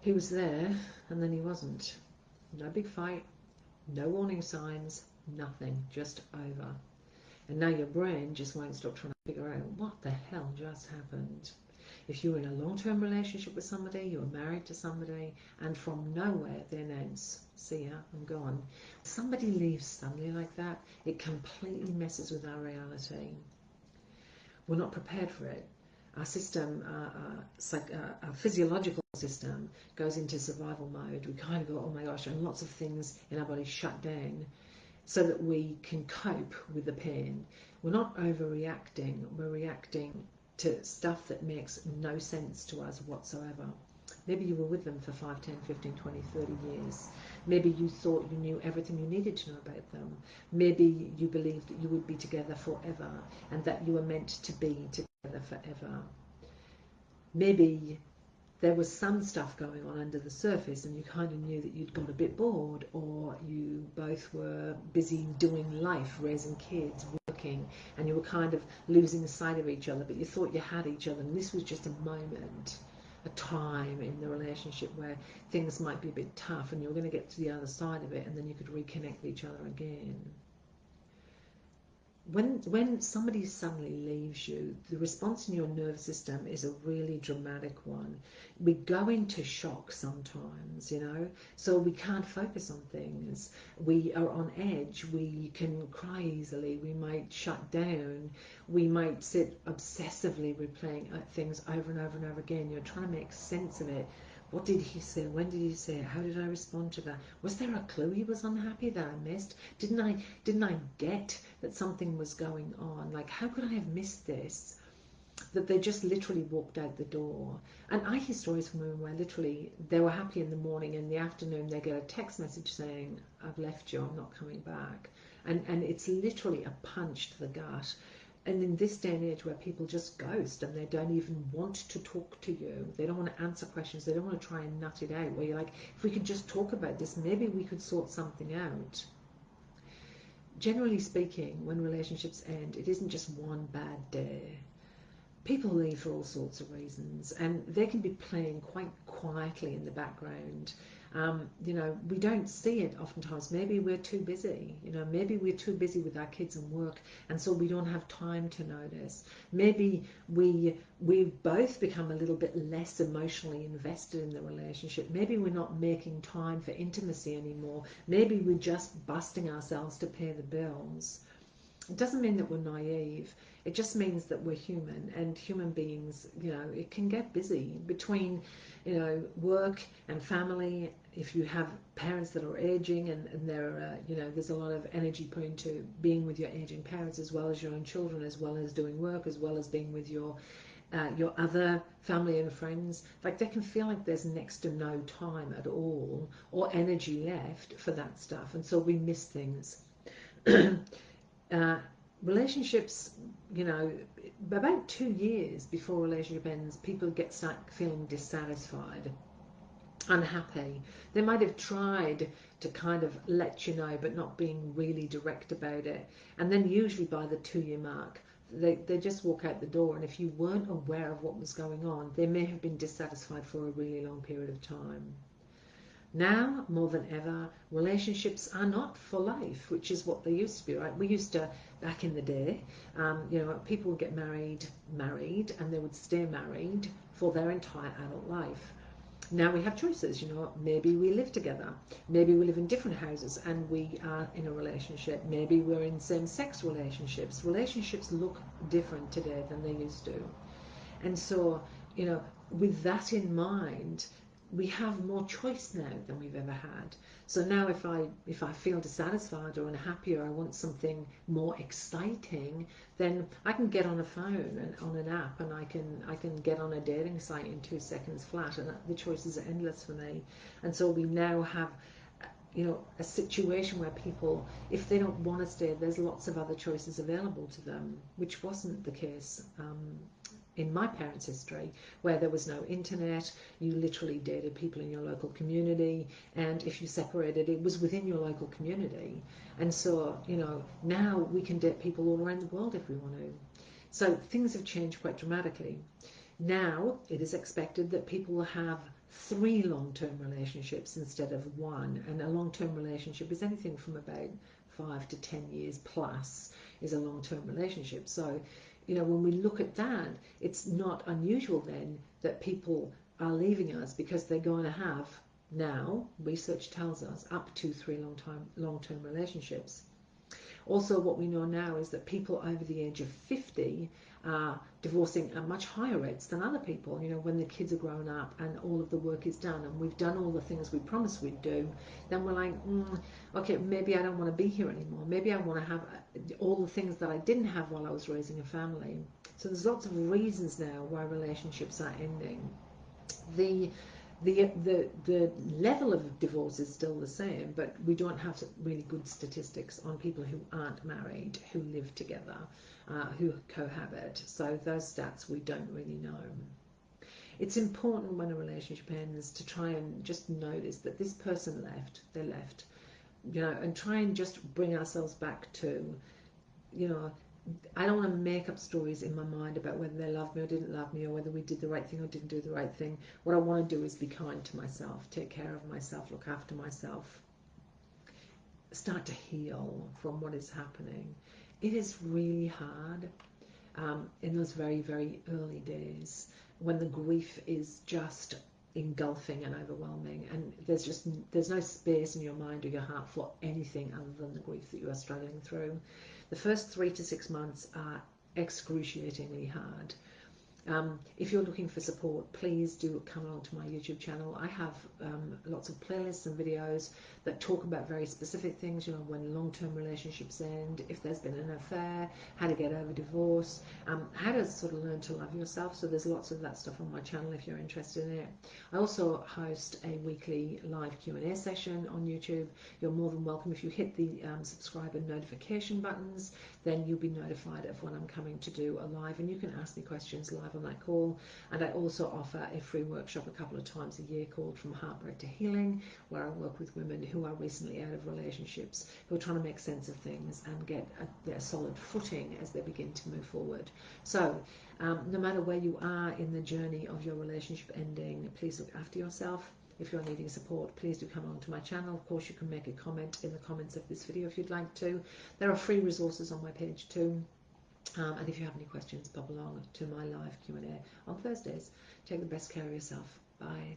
He was there, and then he wasn't. No big fight, no warning signs, nothing, just over. And now your brain just won't stop trying to figure out what the hell just happened. If you're in a long-term relationship with somebody, you're married to somebody, and from nowhere then ends, see ya, I'm gone. Somebody leaves suddenly like that, it completely messes with our reality. We're not prepared for it. Our system, our physiological system goes into survival mode. We kind of go, oh my gosh, and lots of things in our body shut down so that we can cope with the pain. We're not overreacting, we're reacting to stuff that makes no sense to us whatsoever. Maybe you were with them for 5, 10, 15, 20, 30 years. Maybe you thought you knew everything you needed to know about them. Maybe you believed that you would be together forever and that you were meant to be together forever. Maybe there was some stuff going on under the surface and you kind of knew that you'd got a bit bored, or you both were busy doing life, raising kids, working, and you were kind of losing sight of each other, but you thought you had each other, and this was just a moment, a time in the relationship where things might be a bit tough and you're going to get to the other side of it, and then you could reconnect with each other again. When somebody suddenly leaves you, the response in your nervous system is a really dramatic one. We go into shock sometimes, so we can't focus on things. We are on edge. We can cry easily. We might shut down. We might sit obsessively replaying things over and over and over again. You're trying to make sense of it. What did he say? When did he say it? How did I respond to that? Was there a clue he was unhappy that I missed? Didn't I get that something was going on? Like, how could I have missed this? That they just literally walked out the door. And I hear stories from women where literally they were happy in the morning, and in the afternoon they get a text message saying, I've left you, I'm not coming back. And it's literally a punch to the gut. And in this day and age where people just ghost and they don't even want to talk to you, they don't want to answer questions, they don't want to try and nut it out, where you're like, if we could just talk about this, maybe we could sort something out. Generally speaking, when relationships end, it isn't just one bad day. People leave for all sorts of reasons, and they can be playing quite quietly in the background. We don't see it oftentimes. Maybe we're too busy. Maybe we're too busy with our kids and work, and so we don't have time to notice. Maybe we've both become a little bit less emotionally invested in the relationship. Maybe we're not making time for intimacy anymore. Maybe we're just busting ourselves to pay the bills. It doesn't mean that we're naive. It just means that we're human, and human beings, it can get busy between, work and family. If you have parents that are aging and there's a lot of energy put into being with your aging parents, as well as your own children, as well as doing work, as well as being with your other family and friends. Like, they can feel like there's next to no time at all or energy left for that stuff, and so we miss things. Relationships, about 2 years before a relationship ends, people start feeling dissatisfied, unhappy. They might have tried to kind of let you know, but not being really direct about it. And then usually by the 2-year mark, they just walk out the door. And if you weren't aware of what was going on, they may have been dissatisfied for a really long period of time. Now, more than ever, relationships are not for life, which is what they used to be, right? We used to, back in the day, people would get married, and they would stay married for their entire adult life. Now we have choices, maybe we live together, maybe we live in different houses and we are in a relationship, maybe we're in same-sex relationships. Relationships look different today than they used to. And so, with that in mind, we have more choice now than we've ever had. So now if I feel dissatisfied or unhappy, or I want something more exciting, then I can get on a phone and on an app, and I can get on a dating site in 2 seconds flat, and the choices are endless for me. And so we now have a situation where people, if they don't want to stay, there's lots of other choices available to them, which wasn't the case in my parents' history, where there was no internet. You literally dated people in your local community, and if you separated, it was within your local community. And so, now we can date people all around the world if we want to. So things have changed quite dramatically. Now it is expected that people will have 3 long-term relationships instead of 1. And a long-term relationship is anything from about 5 to 10 years plus is a long-term relationship. So, you know, when we look at that, it's not unusual then that people are leaving us because they're going to have, now research tells us, up to 3 long-term relationships. Also, what we know now is that people over the age of 50 are divorcing at much higher rates than other people. You know, when the kids are grown up and all of the work is done and we've done all the things we promised we'd do, then we're like, okay, maybe I don't want to be here anymore. Maybe I want to have all the things that I didn't have while I was raising a family. So there's lots of reasons now why relationships are ending. The level of divorce is still the same, but we don't have really good statistics on people who aren't married, who live together, who cohabit. So those stats we don't really know. It's important when a relationship ends to try and just notice that this person left, they left, you know, and try and just bring ourselves back to, you know, I don't want to make up stories in my mind about whether they loved me or didn't love me, or whether we did the right thing or didn't do the right thing. What I want to do is be kind to myself, take care of myself, look after myself, start to heal from what is happening. It is really hard in those very, very early days when the grief is just engulfing and overwhelming, and there's no space in your mind or your heart for anything other than the grief that you are struggling through. The first 3 to 6 months are excruciatingly hard. If you're looking for support, please do come along to my YouTube channel. I have lots of playlists and videos that talk about very specific things, you know, when long-term relationships end, if there's been an affair, how to get over divorce, how to sort of learn to love yourself. So there's lots of that stuff on my channel if you're interested in it. I also host a weekly live Q&A session on YouTube. You're more than welcome. If you hit the subscribe and notification buttons, then you'll be notified of when I'm coming to do a live, and you can ask me questions live on that call. And I also offer a free workshop a couple of times a year called From Heartbreak to Healing, where I work with women who are recently out of relationships, who are trying to make sense of things and get a solid footing as they begin to move forward. So no matter where you are in the journey of your relationship ending, please look after yourself. If you're needing support, please do come along to my channel. Of course, you can make a comment in the comments of this video if you'd like to. There are free resources on my page too. And if you have any questions, pop along to my live Q&A on Thursdays. Take the best care of yourself. Bye.